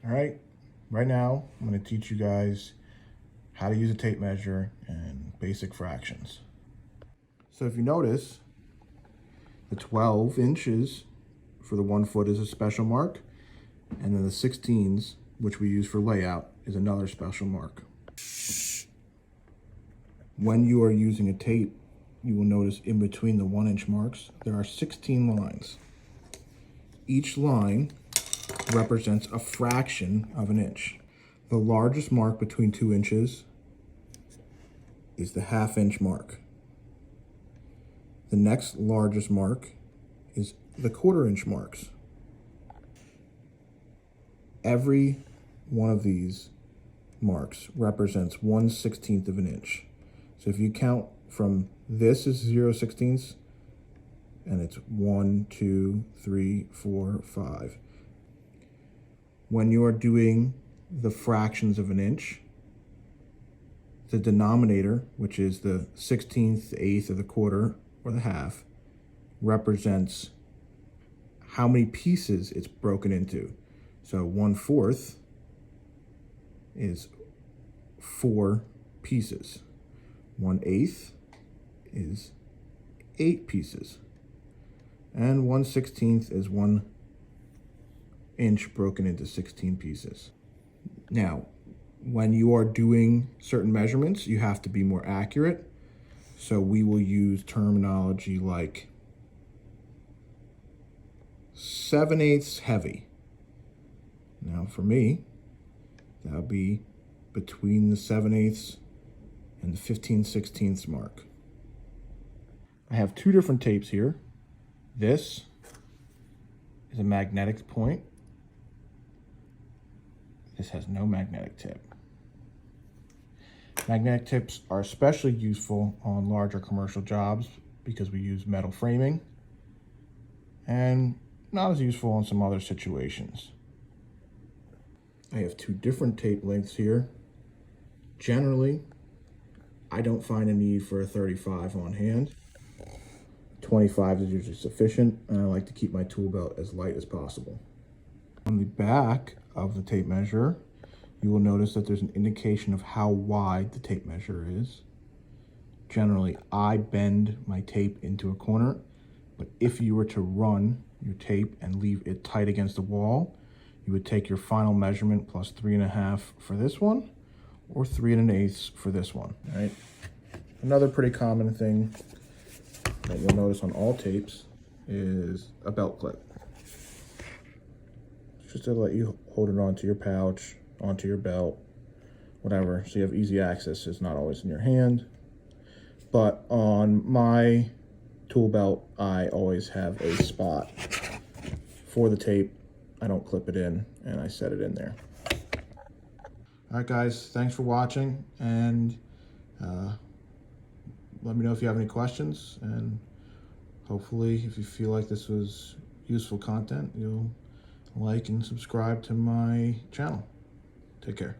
All right, right now I'm going to teach you guys how to use a tape measure and basic fractions. So if you notice, the 12 inches for the 1 foot is a special mark, and then the 16s, which we use for layout, is another special mark. When you are using a tape, you will notice in between the 1 inch marks, there are 16 lines. Each line represents a fraction of an inch. The largest mark between 2 inches is the 1/2 inch mark. The next largest mark is the 1/4 inch marks. Every one of these marks represents 1/16 of an inch. So if you count from this is 0/16, and it's 1, 2, 3, 4, 5. When you are doing the fractions of an inch, the denominator, which is the 16th, the 1/8, or the 1/4, or the 1/2, represents how many pieces it's broken into. So 1/4 is 4 pieces. 1/8 is 8 pieces. And 1/16 is 1 inch broken into 16 pieces. Now, when you are doing certain measurements, you have to be more accurate. So we will use terminology like 7/8 heavy. Now for me, that'll be between the 7/8 and the 15/16 mark. I have 2 different tapes here. This is a magnetic point. This has no magnetic tip. Magnetic tips are especially useful on larger commercial jobs because we use metal framing, and not as useful in some other situations. I have 2 different tape lengths here. Generally, I don't find a need for a 35 on hand. 25 is usually sufficient, and I like to keep my tool belt as light as possible. On the back of the tape measure, you will notice that there's an indication of how wide the tape measure is. Generally, I bend my tape into a corner, but if you were to run your tape and leave it tight against the wall, you would take your final measurement plus 3.5 for this one, or 3 1/8 for this one, all right? Another pretty common thing that you'll notice on all tapes is a belt clip. Just to let you hold it onto your pouch, onto your belt, whatever, so you have easy access. It's not always in your hand. But on my tool belt, I always have a spot for the tape. I don't clip it in, and I set it in there. All right, guys, thanks for watching, and let me know if you have any questions, and hopefully if you feel like this was useful content, you'll like and subscribe to my channel. Take care.